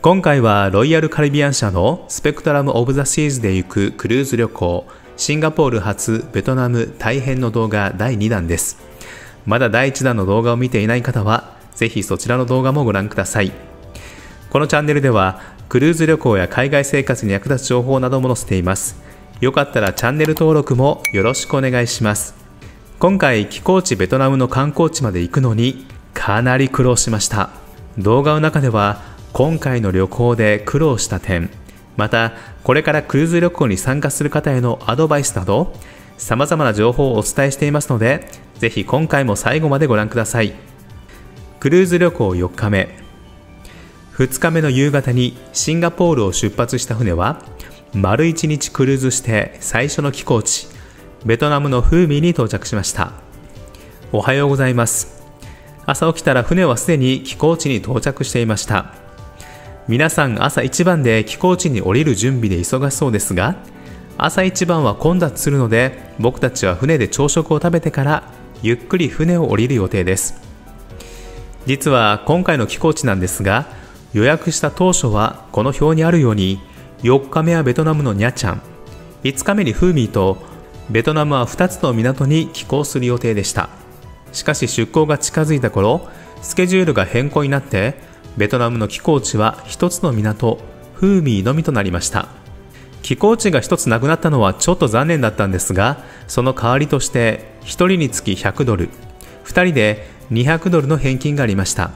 今回はロイヤルカリビアン社のスペクトラム・オブ・ザ・シーズで行くクルーズ旅行、シンガポール発ベトナム大編の動画第2弾です。まだ第1弾の動画を見ていない方は、ぜひそちらの動画もご覧ください。このチャンネルでは、クルーズ旅行や海外生活に役立つ情報なども載せています。よかったらチャンネル登録もよろしくお願いします。今回、寄港地ベトナムの観光地まで行くのにかなり苦労しました。動画の中では、今回の旅行で苦労した点、またこれからクルーズ旅行に参加する方へのアドバイスなど、様々な情報をお伝えしていますので、ぜひ今回も最後までご覧ください。クルーズ旅行4日目。2日目の夕方にシンガポールを出発した船は、丸1日クルーズして最初の寄港地、ベトナムのフーミーに到着しました。おはようございます。朝起きたら船はすでに寄港地に到着していました。皆さん朝一番で寄港地に降りる準備で忙しそうですが、朝一番は混雑するので、僕たちは船で朝食を食べてからゆっくり船を降りる予定です。実は今回の寄港地なんですが、予約した当初はこの表にあるように、4日目はベトナムのニャチャン、5日目にフーミーと、ベトナムは2つの港に寄港する予定でした。しかし出港が近づいた頃、スケジュールが変更になって、ベトナムの寄港地は1つの港、フーミーのみとなりました。寄港地が1つなくなったのはちょっと残念だったんですが、その代わりとして1人につき100ドル、2人で200ドルの返金がありました。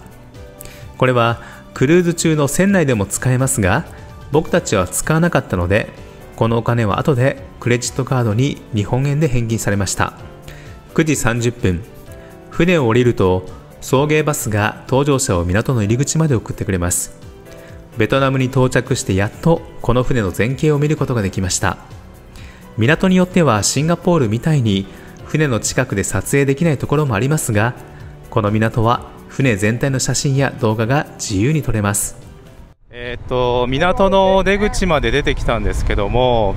これはクルーズ中の船内でも使えますが、僕たちは使わなかったので、このお金は後でクレジットカードに日本円で返金されました。9時30分、船を降りると送迎バスが搭乗者を港の入り口まで送ってくれます。ベトナムに到着してやっとこの船の全景を見ることができました。港によってはシンガポールみたいに船の近くで撮影できないところもありますが、この港は船全体の写真や動画が自由に撮れます。港の出口まで出てきたんですけども、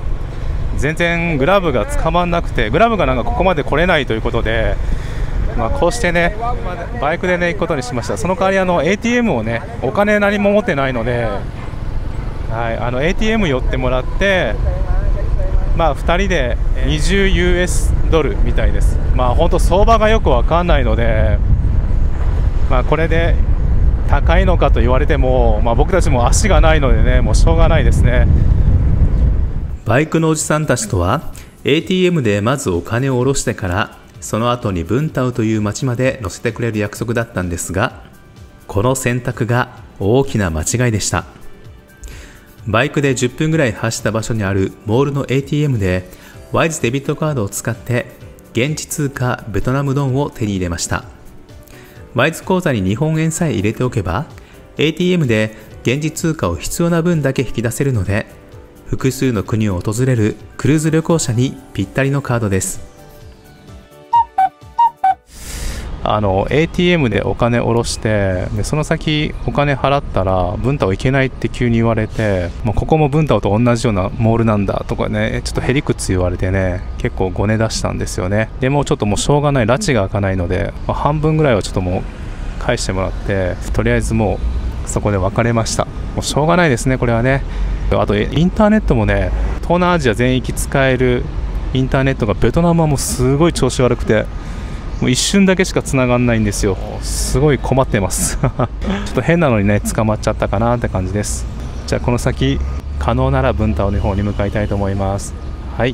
全然グラブが捕まんなくて、グラブがなんかここまで来れないということで、こうしてね、バイクでね行くことにしました。その代わりATM をね、お金何も持ってないので、ATM 寄ってもらって、2人で20 US ドルみたいです。本当相場がよくわかんないので、これで高いのかと言われても、僕たちも足がないのでね、もうしょうがないですね。バイクのおじさんたちとは ATM でまずお金を下ろしてから、その後にブンタウという町まで乗せてくれる約束だったんですが、この選択が大きな間違いでした。バイクで10分ぐらい走った場所にあるモールの ATM でワイズデビットカードを使って現地通貨ベトナムドンを手に入れました。ワイズ口座に日本円さえ入れておけば ATM で現地通貨を必要な分だけ引き出せるので、複数の国を訪れるクルーズ旅行者にぴったりのカードです。ATM でお金下ろして、でその先お金払ったらブンタオ行けないって急に言われて、ここもブンタオと同じようなモールなんだとかね、ちょっとへりくつ言われてね、結構ごね出したんですよね。でもちょっともうしょうがない、拉致が開かないので、半分ぐらいはちょっともう返してもらって、とりあえずもうそこで別れました。もうしょうがないですね、これはね。あとインターネットもね、東南アジア全域使えるインターネットがベトナムはもうすごい調子悪くて、もう一瞬だけしか繋がんないんですよ。すごい困ってますちょっと変なのにね、捕まっちゃったかなって感じです。じゃあこの先可能ならブンタオの方に向かいたいと思います。はい、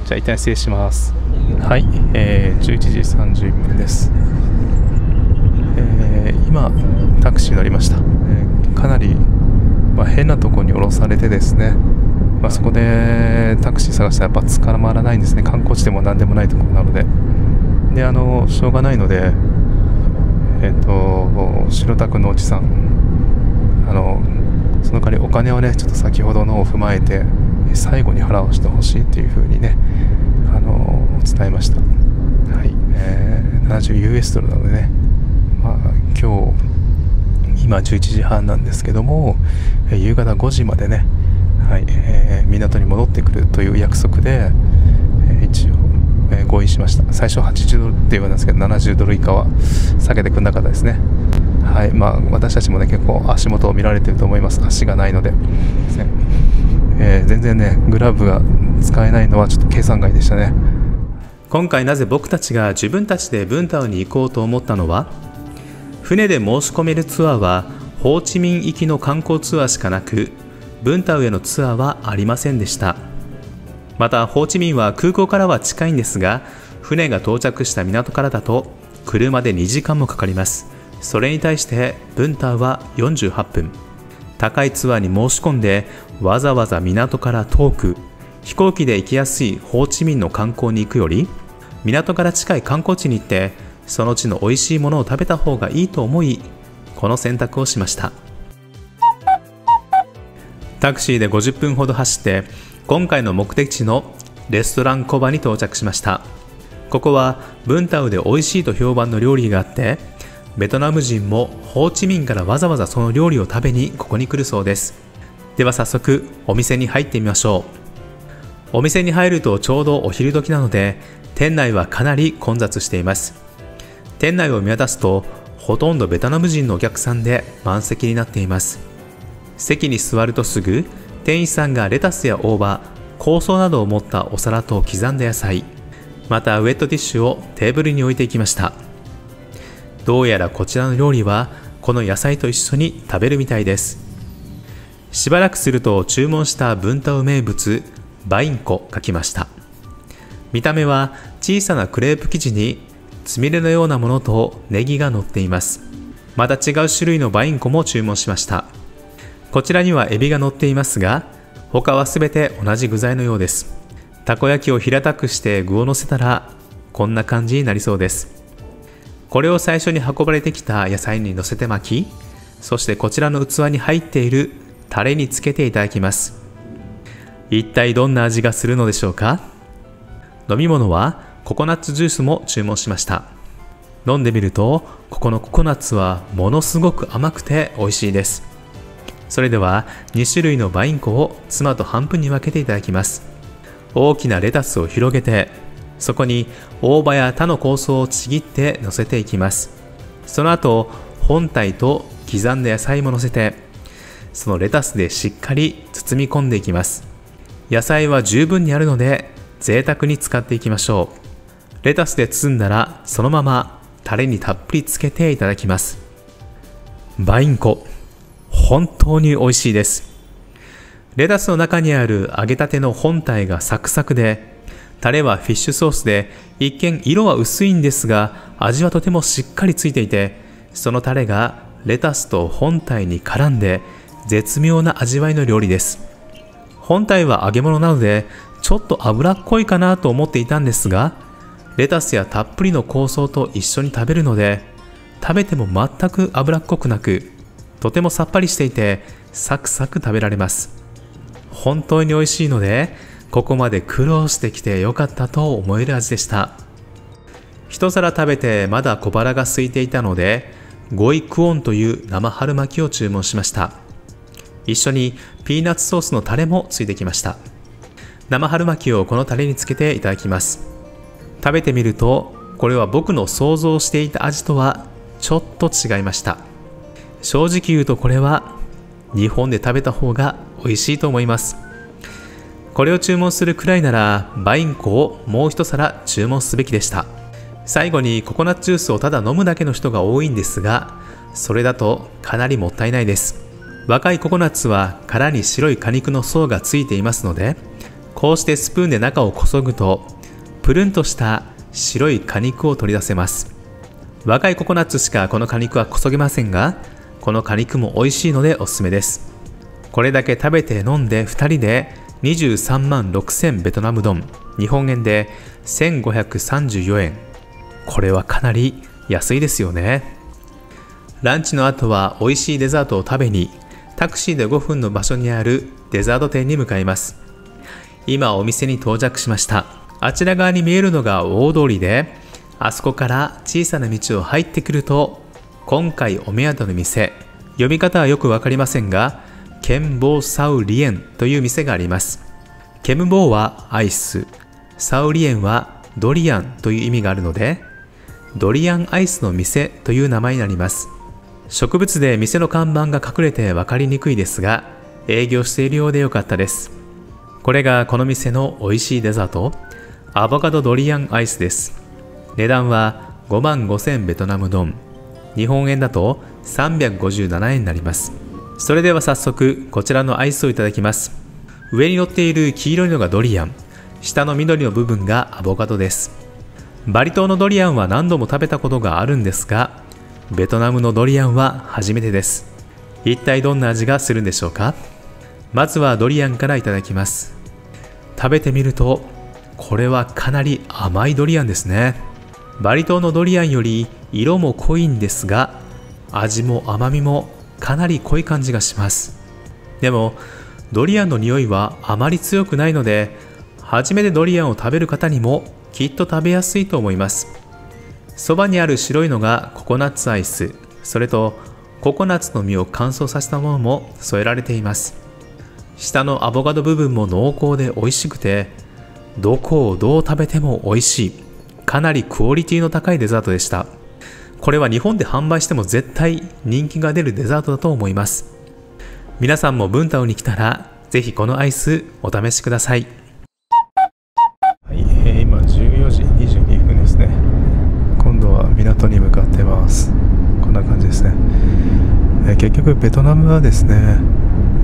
じゃあ一旦失礼します。はい、11時30分です。今タクシー乗りました。かなり、変なところに降ろされてですね、そこでタクシー探したらやっぱ捕まらないんですね。観光地でも何でもないところなので。でしょうがないので、白タクのおじさん、その代わりお金をね、ちょっと先ほどのを踏まえて最後に払わせてほしいっていう風にね、伝えました。はい、70 US ドルなのでね、今11時半なんですけども、夕方5時までね、港に戻ってくるという約束で、一応合意しました。最初80ドルって言われたんですけど、70ドル以下は下げてくれなかったですね。はい、私たちもね結構足元を見られていると思います。足がないので、全然ねグラブが使えないのはちょっと計算外でしたね。今回なぜ僕たちが自分たちでブンタウに行こうと思ったのは、船で申し込めるツアーはホーチミン行きの観光ツアーしかなく、ブンタウへのツアーはありませんでした。またホーチミンは空港からは近いんですが、船が到着した港からだと車で2時間もかかります。それに対してブンタウは48分。高いツアーに申し込んでわざわざ港から遠く飛行機で行きやすいホーチミンの観光に行くより、港から近い観光地に行ってその地の美味しいものを食べた方がいいと思い、この選択をしました。タクシーで50分ほど走って今回の目的地のレストランコバに到着しました。ここはブンタウで美味しいと評判の料理があって、ベトナム人もホーチミンからわざわざその料理を食べにここに来るそうです。では早速お店に入ってみましょう。お店に入るとちょうどお昼時なので、店内はかなり混雑しています。店内を見渡すとほとんどベトナム人のお客さんで満席になっています。席に座るとすぐ店員さんがレタスや大葉、香草などを持ったお皿と刻んだ野菜、またウェットティッシュをテーブルに置いていきました。どうやらこちらの料理はこの野菜と一緒に食べるみたいです。しばらくすると注文したブンタウ名物バインコが来ました。見た目は小さなクレープ生地につみれのようなものとネギが乗っています。また違う種類のバインコも注文しました。こちらにはエビが乗っていますが、他はすべて同じ具材のようです。たこ焼きを平たくして具を乗せたらこんな感じになりそうです。これを最初に運ばれてきた野菜に乗せて巻き、そしてこちらの器に入っているタレにつけていただきます。一体どんな味がするのでしょうか。飲み物はココナッツジュースも注文しました。飲んでみるとここのココナッツはものすごく甘くて美味しいです。それでは2種類のバインコを妻と半分に分けていただきます。大きなレタスを広げて、そこに大葉や他の香草をちぎって乗せていきます。その後本体と刻んだ野菜も乗せて、そのレタスでしっかり包み込んでいきます。野菜は十分にあるので贅沢に使っていきましょう。レタスで包んだらそのままタレにたっぷりつけていただきます。バインコ、本当に美味しいです。レタスの中にある揚げたての本体がサクサクで、タレはフィッシュソースで一見色は薄いんですが味はとてもしっかりついていて、そのタレがレタスと本体に絡んで絶妙な味わいの料理です。本体は揚げ物なのでちょっと脂っこいかなと思っていたんですが、レタスやたっぷりの香草と一緒に食べるので、食べても全く脂っこくなく、とてもさっぱりしていてサクサク食べられます。本当に美味しいので、ここまで苦労してきてよかったと思える味でした。一皿食べてまだ小腹が空いていたので、ゴイクオンという生春巻きを注文しました。一緒にピーナッツソースのタレもついてきました。生春巻きをこのタレにつけていただきます。食べてみると、これは僕の想像していた味とはちょっと違いました。正直言うとこれは日本で食べた方が美味しいと思います。これを注文するくらいならバインコをもう一皿注文すべきでした。最後にココナッツジュースをただ飲むだけの人が多いんですが、それだとかなりもったいないです。若いココナッツは殻に白い果肉の層がついていますので、こうしてスプーンで中をこそぐとプルンとした白い果肉を取り出せます。若いココナッツしかこの果肉はこそげませんが、この果肉も美味しいのでおすすめです。これだけ食べて飲んで2人で23万6000ベトナムドン、日本円で1534円。これはかなり安いですよね。ランチの後は美味しいデザートを食べに、タクシーで5分の場所にあるデザート店に向かいます。今お店に到着しました。あちら側に見えるのが大通りで、あそこから小さな道を入ってくると、今回お目当ての店、読み方はよくわかりませんが、ケンボーサウリエンという店があります。ケムボーはアイス、サウリエンはドリアンという意味があるので、ドリアンアイスの店という名前になります。植物で店の看板が隠れて分かりにくいですが、営業しているようでよかったです。これがこの店の美味しいデザート、アボカドドリアンアイスです。値段は55,000ベトナムドン、日本円だと357円になります。それでは早速こちらのアイスをいただきます。上に乗っている黄色いのがドリアン、下の緑の部分がアボカドです。バリ島のドリアンは何度も食べたことがあるんですが、ベトナムのドリアンは初めてです。一体どんな味がするんでしょうか。まずはドリアンからいただきます。食べてみると、これはかなり甘いドリアンですね。バリ島のドリアンより色も濃いんですが、味も甘みもかなり濃い感じがします。でもドリアンの匂いはあまり強くないので、初めてドリアンを食べる方にもきっと食べやすいと思います。そばにある白いのがココナッツアイス、それとココナッツの実を乾燥させたものも添えられています。下のアボカド部分も濃厚で美味しくて、どこをどう食べても美味しい、かなりクオリティの高いデザートでした。これは日本で販売しても絶対人気が出るデザートだと思います。皆さんもブンタオに来たらぜひこのアイスお試しください。はい、今14時22分ですね。今度は港に向かってます。こんな感じですね。結局ベトナムはですね、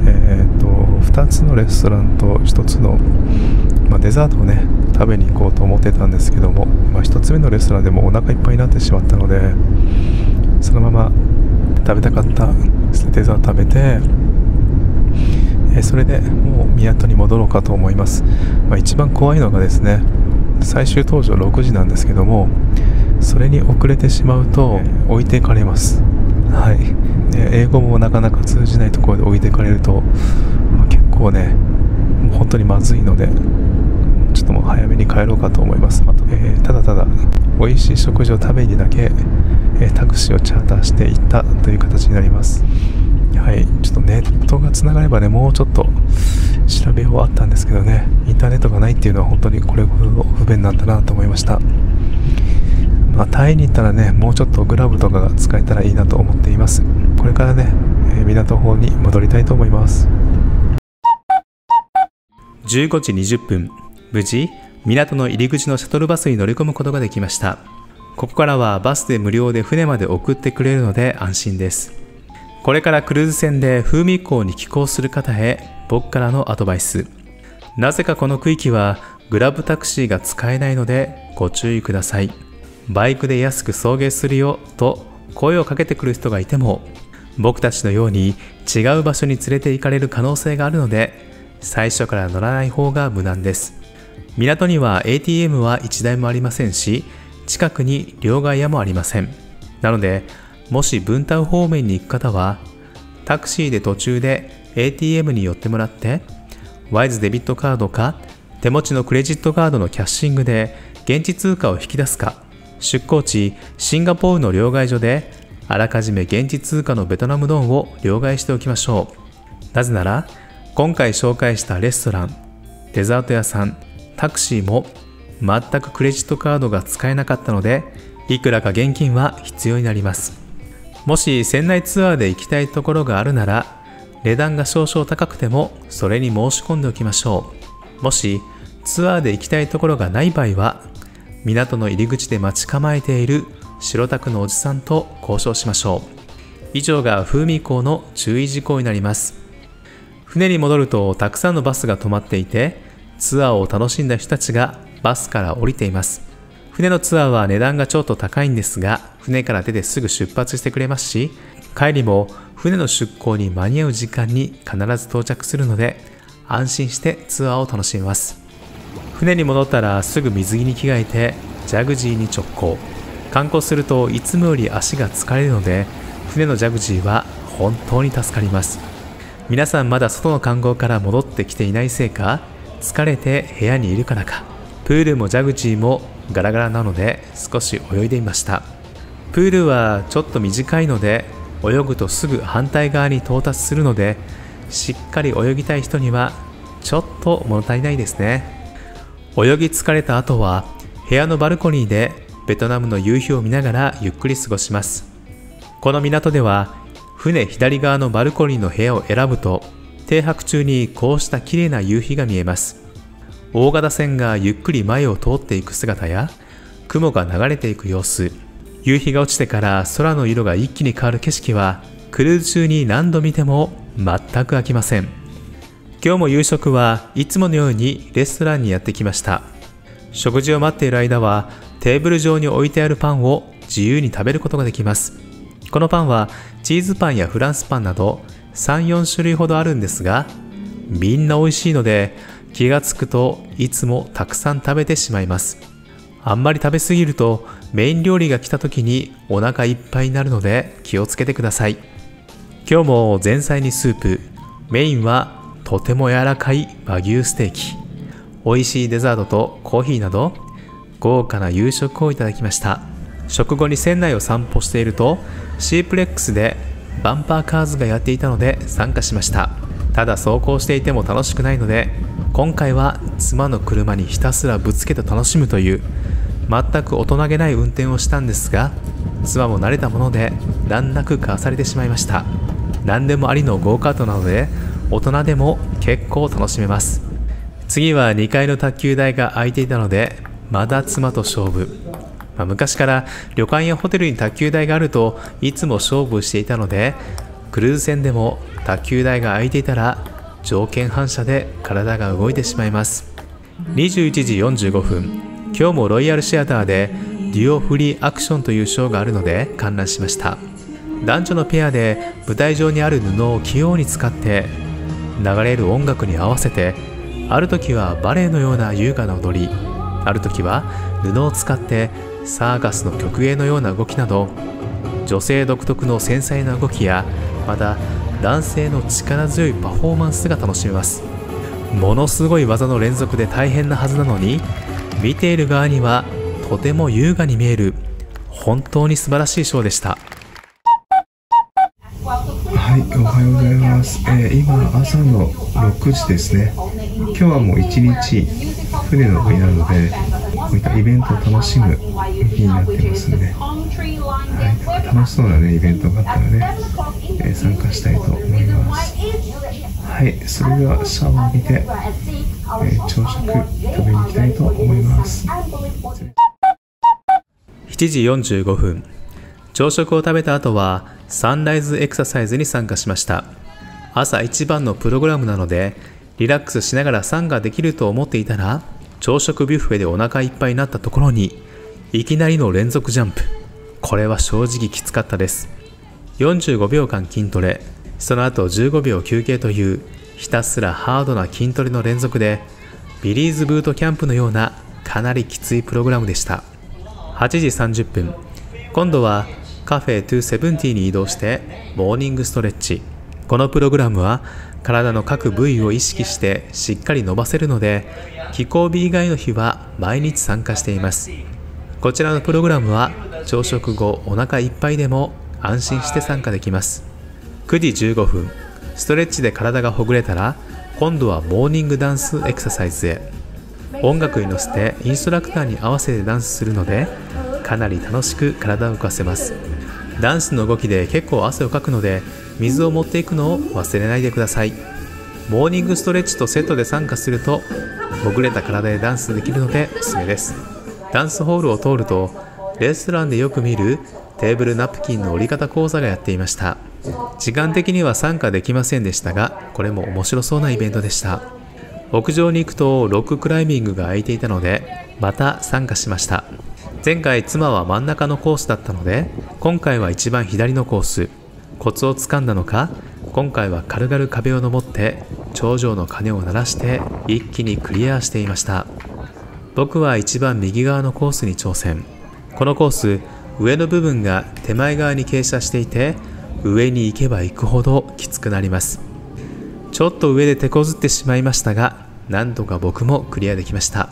2つのレストランと1つの、デザートをね食べに行こうと思ってたんですけども、1つ目のレストランでもお腹いっぱいになってしまったので、そのまま食べたかったデザート食べて、それでもう港に戻ろうかと思います。一番怖いのがですね、最終搭乗6時なんですけども、それに遅れてしまうと置いていかれます。はい、英語もなかなか通じないところで置いていかれると、結構ねもう本当にまずいので、ちょっともう早めに帰ろうかと思います。ただただ美味しい食事を食べにだけ、タクシーをチャーターして行ったという形になります。はい、ちょっとネットがつながればね、もうちょっと調べようあったんですけどね、インターネットがないっていうのは本当にこれほど不便なんだなと思いました。タイに行ったらね、もうちょっとグラブとかが使えたらいいなと思っています。これからね、港の方に戻りたいと思います。15時20分、無事港の入り口のシャトルバスに乗り込むことができました。ここからはバスで無料で船まで送ってくれるので安心です。これからクルーズ船で風味港に寄港する方へ僕からのアドバイス。なぜかこの区域はグラブタクシーが使えないのでご注意ください。バイクで安く送迎するよと声をかけてくる人がいても、僕たちのように違う場所に連れて行かれる可能性があるので、最初から乗らない方が無難です。港には ATM は1台もありませんし、近くに両替屋もありません。なのでもしブンタウ方面に行く方は、タクシーで途中で ATM に寄ってもらって、ワイズデビットカードか手持ちのクレジットカードのキャッシングで現地通貨を引き出すか、出港地シンガポールの両替所であらかじめ現地通貨のベトナムドンを両替しておきましょう。なぜなら今回紹介したレストラン、デザート屋さん、タクシーも全くクレジットカードが使えなかったので、いくらか現金は必要になります。もし船内ツアーで行きたいところがあるなら、値段が少々高くてもそれに申し込んでおきましょう。もしツアーで行きたいところがない場合は、港の入り口で待ち構えている白タクのおじさんと交渉しましょう。以上が風味港の注意事項になります。船に戻るとたくさんのバスが止まっていて、ツアーを楽しんだ人たちがバスから降りています。船のツアーは値段がちょっと高いんですが、船から出てすぐ出発してくれますし、帰りも船の出港に間に合う時間に必ず到着するので、安心してツアーを楽しめます。船に戻ったらすぐ水着に着替えてジャグジーに直行。観光するといつもより足が疲れるので、船のジャグジーは本当に助かります。皆さんまだ外の観光から戻ってきていないせいか、疲れて部屋にいるからか、プールもジャグジーもガラガラなので少し泳いでいました。プールはちょっと短いので、泳ぐとすぐ反対側に到達するので、しっかり泳ぎたい人にはちょっと物足りないですね。泳ぎ疲れた後は部屋のバルコニーでベトナムの夕日を見ながらゆっくり過ごします。この港では船左側のバルコニーの部屋を選ぶと停泊中にこうした綺麗な夕日が見えます。大型船がゆっくり前を通っていく姿や雲が流れていく様子、夕日が落ちてから空の色が一気に変わる景色はクルーズ中に何度見ても全く飽きません。今日も夕食はいつものようにレストランにやってきました。食事を待っている間はテーブル上に置いてあるパンを自由に食べることができます。このパンはチーズパンやフランスパンなど 3,4 種類ほどあるんですが、みんな美味しいので気がつくといつもたくさん食べてしまいます。あんまり食べ過ぎるとメイン料理が来た時にお腹いっぱいになるので気をつけてください。今日も前菜にスープ、メインはとても柔らかい和牛ステーキ、美味しいデザートとコーヒーなど豪華な夕食をいただきました。食後に船内を散歩しているとシープレックスでバンパーカーズがやっていたので参加しました。ただ走行していても楽しくないので、今回は妻の車にひたすらぶつけて楽しむという全く大人げない運転をしたんですが、妻も慣れたもので難なくかわされてしまいました。何でもありのゴーカートなので大人でも結構楽しめます。次は2階の卓球台が空いていたのでまだ妻と勝負。昔から旅館やホテルに卓球台があるといつも勝負していたので、クルーズ船でも卓球台が空いていたら条件反射で体が動いてしまいます。21時45分、今日もロイヤルシアターでデュオフリーアクションというショーがあるので観覧しました。男女のペアで舞台上にある布を器用に使って流れる音楽に合わせて、ある時はバレエのような優雅な踊り、ある時は布を使ってサーカスの曲芸のような動きなど、女性独特の繊細な動きやまた男性の力強いパフォーマンスが楽しめます。ものすごい技の連続で大変なはずなのに、見ている側にはとても優雅に見える本当に素晴らしいショーでした。はい、おはようございます。今朝の6時ですね。今日はもう一日船の上になるので、こういったイベントを楽しむ日になってますので、はい、楽しそうなねイベントがあったらね、参加したいと思います。はい、それではシャワーを浴びて、朝食食べに行きたいと思います。7時45分、朝食を食べた後はサンライズエクササイズに参加しました。朝一番のプログラムなのでリラックスしながら参加できると思っていたら、朝食ビュッフェでお腹いっぱいになったところにいきなりの連続ジャンプ。これは正直きつかったです。45秒間筋トレ、その後15秒休憩というひたすらハードな筋トレの連続で、ビリーズブートキャンプのようなかなりきついプログラムでした。8時30分、今度はカフェ270に移動してモーニングストレッチ。このプログラムは体の各部位を意識してしっかり伸ばせるので、気候日以外の日は毎日参加しています。こちらのプログラムは朝食後お腹いっぱいでも安心して参加できます。9時15分、ストレッチで体がほぐれたら今度はモーニングダンスエクササイズへ。音楽に乗せてインストラクターに合わせてダンスするのでかなり楽しく体を動かせます。ダンスの動きで結構汗をかくので水を持っていくのを忘れないでください。モーニングストレッチとセットで参加するとほぐれた体でダンスできるのでおすすめです。ダンスホールを通るとレストランでよく見るテーブルナプキンの折り方講座がやっていました。時間的には参加できませんでしたが、これも面白そうなイベントでした。屋上に行くとロッククライミングが空いていたのでまた参加しました。前回妻は真ん中のコースだったので、今回は一番左のコース。コツをつかんだのか、今回は軽々壁を登って頂上の鐘を鳴らして一気にクリアしていました。僕は一番右側のコースに挑戦。このコース、上の部分が手前側に傾斜していて、上に行けば行くほどきつくなります。ちょっと上で手こずってしまいましたが、なんとか僕もクリアできました。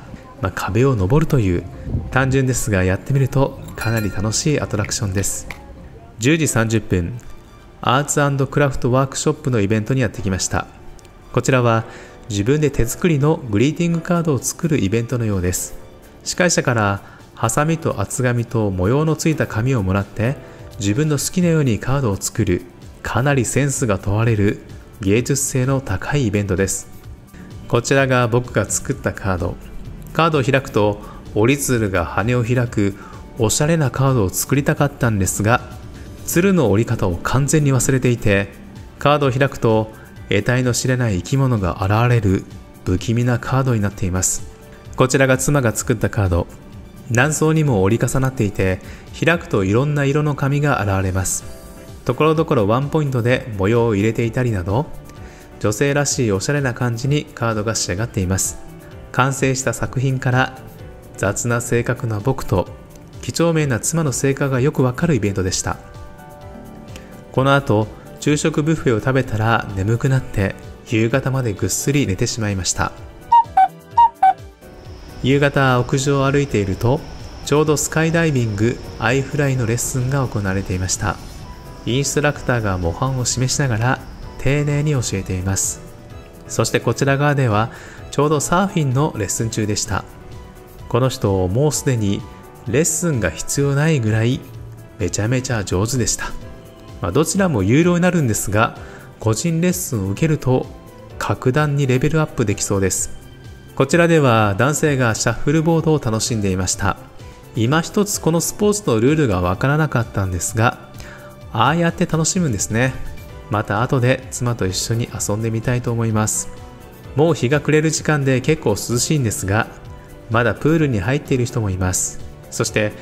壁を登るという単純ですが、やってみるとかなり楽しいアトラクションです。10時30分、アーツ&クラフトワークショップのイベントにやってきました。こちらは自分で手作りのグリーティングカードを作るイベントのようです。司会者からハサミと厚紙と模様のついた紙をもらって自分の好きなようにカードを作る、かなりセンスが問われる芸術性の高いイベントです。こちらが僕が作ったカード。カードを開くと折り鶴が羽を開くおしゃれなカードを作りたかったんですが、鶴の折り方を完全に忘れていて、カードを開くと得体の知れない生き物が現れる不気味なカードになっています。こちらが妻が作ったカード。何層にも折り重なっていて、開くといろんな色の紙が現れます。ところどころワンポイントで模様を入れていたりなど、女性らしいおしゃれな感じにカードが仕上がっています。完成した作品から雑な性格な僕と几帳面な妻の性格がよくわかるイベントでした。この後、昼食ブッフェを食べたら眠くなって夕方までぐっすり寝てしまいました。夕方屋上を歩いていると、ちょうどスカイダイビングアイフライのレッスンが行われていました。インストラクターが模範を示しながら丁寧に教えています。そしてこちら側ではちょうどサーフィンのレッスン中でした。この人もうすでにレッスンが必要ないぐらいめちゃめちゃ上手でした。どちらも有料になるんですが、個人レッスンを受けると格段にレベルアップできそうです。こちらでは男性がシャッフルボードを楽しんでいました。今一つこのスポーツのルールがわからなかったんですが、ああやって楽しむんですね。また後で妻と一緒に遊んでみたいと思います。もう日が暮れる時間で結構涼しいんですが、まだプールに入っている人もいます。そして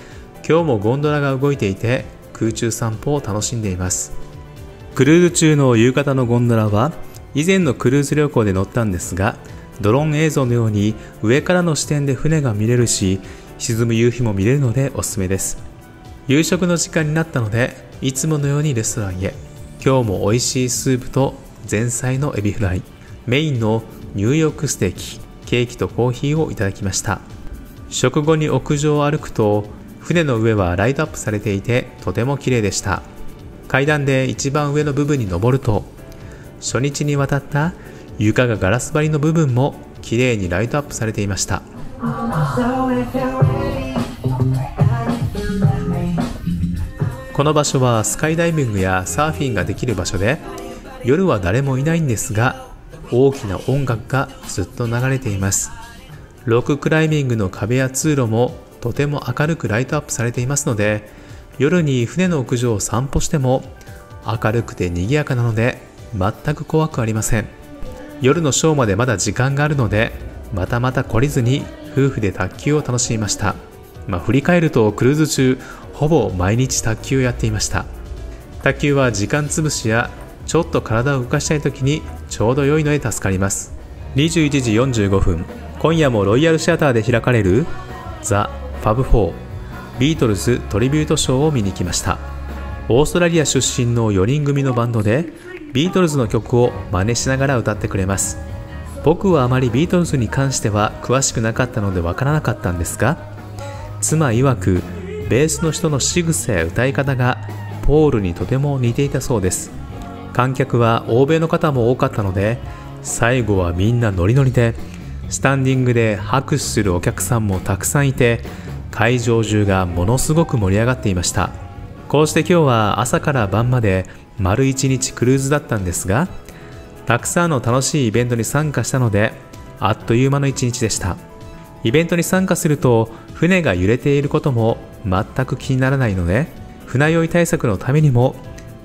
今日もゴンドラが動いていて空中散歩を楽しんでいます。クルーズ中の夕方のゴンドラは以前のクルーズ旅行で乗ったんですが、ドローン映像のように上からの視点で船が見れるし、沈む夕日も見れるのでおすすめです。夕食の時間になったので、いつものようにレストランへ。今日も美味しいスープと前菜のエビフライ、メインのニューヨークステーキ、ケーキとコーヒーをいただきました。食後に屋上を歩くと、船の上はライトアップされていてとても綺麗でした。階段で一番上の部分に登ると、初日に渡った床がガラス張りの部分も綺麗にライトアップされていました。この場所はスカイダイビングやサーフィンができる場所で、夜は誰もいないんですが、大きな音楽がずっと流れています。ロッククライミングの壁や通路もとても明るくライトアップされていますので、夜に船の屋上を散歩しても明るくて賑やかなので全く怖くありません。夜のショーまでまだ時間があるので、また懲りずに夫婦で卓球を楽しみました。振り返るとクルーズ中ほぼ毎日卓球をやっていました。卓球は時間つぶしやちょっと体を動かしたい時にちょうど良いので助かります。21時45分、今夜もロイヤルシアターで開かれるザ・ファブ4ビートルズトリビュートショーを見に来ました。オーストラリア出身の4人組のバンドでビートルズの曲を真似しながら歌ってくれます。僕はあまりビートルズに関しては詳しくなかったのでわからなかったんですが、妻曰くベースの人の仕草や歌い方がポールにとても似ていたそうです。観客は欧米の方も多かったので、最後はみんなノリノリで、スタンディングで拍手するお客さんもたくさんいて、会場中がものすごく盛り上がっていました。こうして今日は朝から晩まで丸1日クルーズだったんですが、たくさんの楽しいイベントに参加したので、あっという間の一日でした。イベントに参加すると船が揺れていることも全く気にならないので、船酔い対策のためにも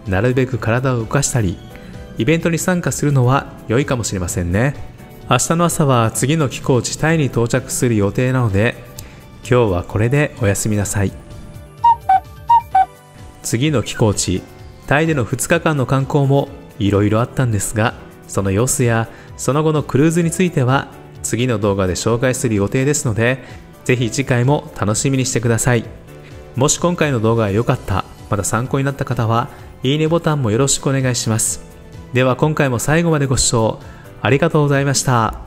なるべく体を動かしたり、イベントに参加するのは良いかもしれませんね。明日の朝は次の寄港地タイに到着する予定なので、今日はこれでおやすみなさい。次の寄港地タイでの2日間の観光もいろいろあったんですが、その様子やその後のクルーズについては次の動画で紹介する予定ですので、ぜひ次回も楽しみにしてください。もし今回の動画が良かった、また参考になった方は、いいねボタンもよろしくお願いします。では今回も最後までご視聴ありがとうございました。